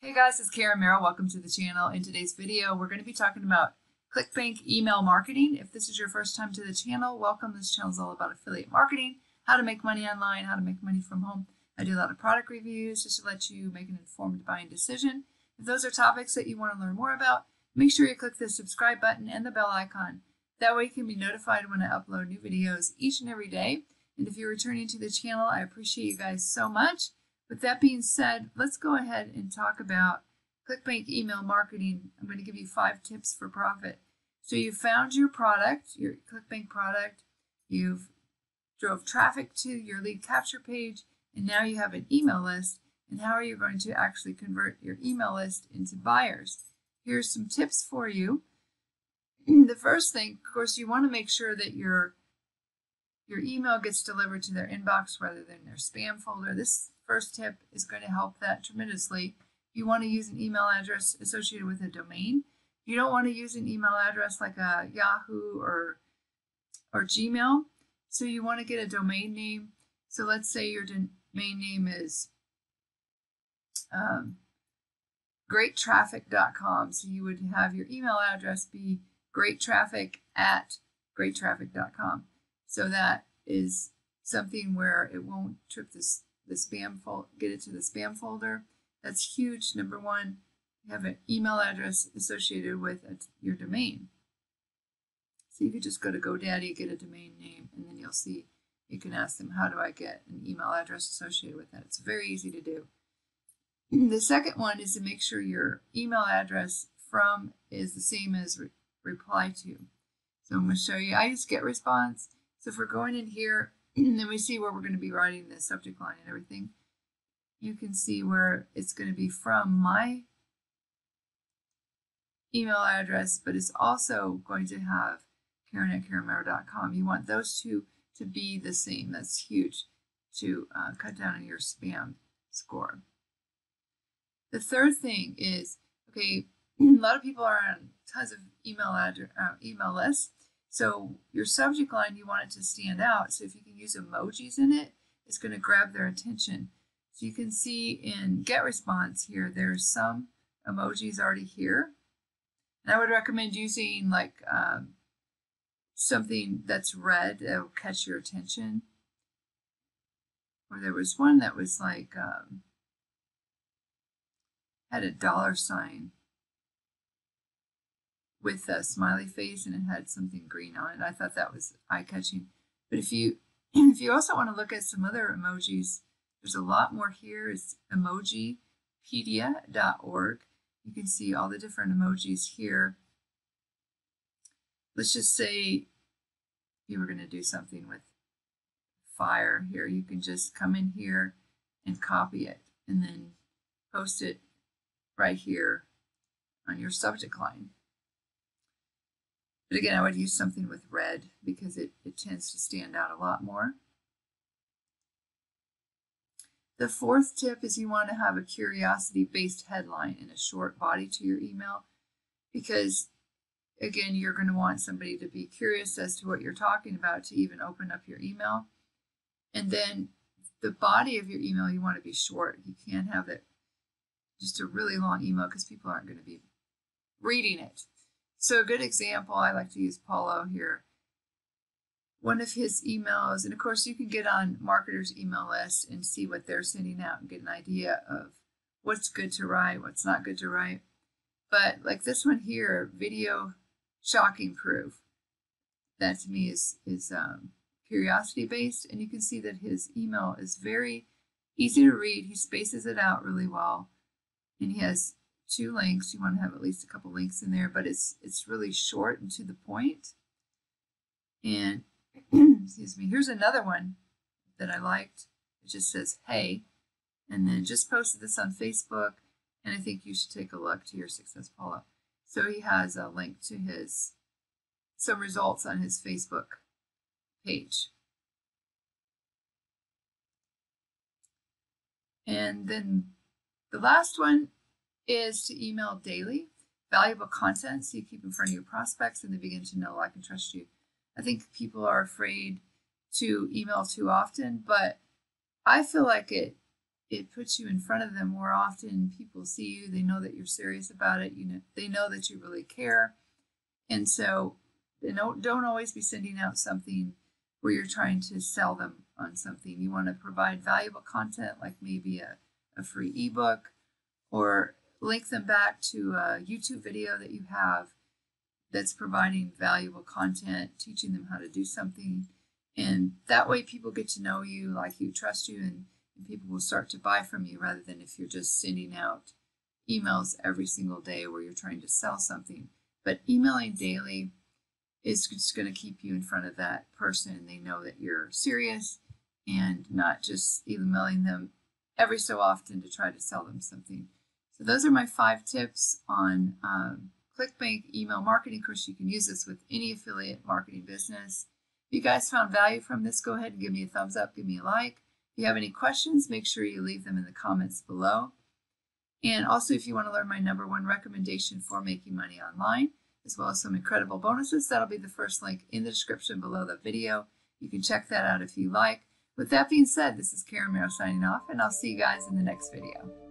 Hey guys, it's Karen Merrill. Welcome to the channel. In today's video, we're going to be talking about Clickbank email marketing. If this is your first time to the channel, welcome. This channel is all about affiliate marketing, how to make money online, how to make money from home. I do a lot of product reviews just to let you make an informed buying decision. If those are topics that you want to learn more about, make sure you click the subscribe button and the bell icon. That way you can be notified when I upload new videos each and every day. And if you're returning to the channel, I appreciate you guys so much. With that being said, let's go ahead and talk about Clickbank email marketing. I'm going to give you 5 tips for profit. So you found your product, your Clickbank product, you've drove traffic to your lead capture page, and now you have an email list. And how are you going to actually convert your email list into buyers? Here's some tips for you. The first thing, of course, you want to make sure that your email gets delivered to their inbox rather than their spam folder. This first tip is going to help that tremendously. You want to use an email address associated with a domain. You don't want to use an email address like a Yahoo or Gmail. So you want to get a domain name. So let's say your domain name is greattraffic.com. So you would have your email address be greattraffic@greattraffic.com. So that is something where it won't trip the spam folder, get it to the spam folder. That's huge. Number one, you have an email address associated with your domain. So you could just go to GoDaddy, get a domain name, and then you'll see, you can ask them, how do I get an email address associated with that? It's very easy to do. The second one is to make sure your email address from is the same as reply to. So I'm going to show you, I use GetResponse. So if we're going in here, and then we see where we're going to be writing the subject line and everything, you can see where it's going to be from my email address, but it's also going to have Karen@KarenMerrill.com. You want those two to be the same. That's huge to cut down on your spam score. The third thing is, okay, a lot of people are on tons of email lists. So your subject line, you want it to stand out. So if you can use emojis in it, it's going to grab their attention. So you can see in GetResponse here, there's some emojis already here. And I would recommend using like something that's red that will catch your attention. Or there was one that was like, had a $sign with a smiley face, and it had something green on it. I thought that was eye-catching. But if you also want to look at some other emojis, there's a lot more here. It's emojipedia.org. You can see all the different emojis here. Let's just say you were going to do something with fire here. You can just come in here and copy it and then post it right here on your subject line. But again, I would use something with red because it tends to stand out a lot more. The fourth tip is you want to have a curiosity-based headline and a short body to your email, because again, you're going to want somebody to be curious as to what you're talking about to even open up your email. And then the body of your email, you want to be short. You can't have it just a really long email because people aren't going to be reading it. So a good example, I like to use Paulo here. One of his emails, and of course you can get on marketers' email list and see what they're sending out and get an idea of what's good to write, what's not good to write. But like this one here, video shocking proof. That to me is curiosity based, and you can see that his email is very easy to read. He spaces it out really well, and he has 2 links. You want to have at least a couple links in there, but it's really short and to the point. And excuse me, here's another one that I liked. It just says, hey, and then just posted this on Facebook, and I think you should take a look to your Success Paulo. So he has a link to some results on his Facebook page. And then the last one is to email daily, valuable content, so you keep in front of your prospects and they begin to know, like, and trust you. I think people are afraid to email too often, but I feel like it it puts you in front of them more often. People see you, they know that you're serious about it, they know that you really care. And so don't always be sending out something where you're trying to sell them on something. You want to provide valuable content, like maybe a free ebook, or link them back to a YouTube video that you have that's providing valuable content, teaching them how to do something. And that way people get to know you, like you, trust you, and people will start to buy from you, rather than if you're just sending out emails every single day where you're trying to sell something. But emailing daily is just going to keep you in front of that person, and they know that you're serious and not just emailing them every so often to try to sell them something. So those are my 5 tips on Clickbank email marketing. Of course, you can use this with any affiliate marketing business. If you guys found value from this, go ahead and give me a thumbs up, give me a like. If you have any questions, make sure you leave them in the comments below. And also, if you want to learn my #1 recommendation for making money online, as well as some incredible bonuses, that'll be the first link in the description below the video. You can check that out if you like. With that being said, this is Karen Merrill signing off, and I'll see you guys in the next video.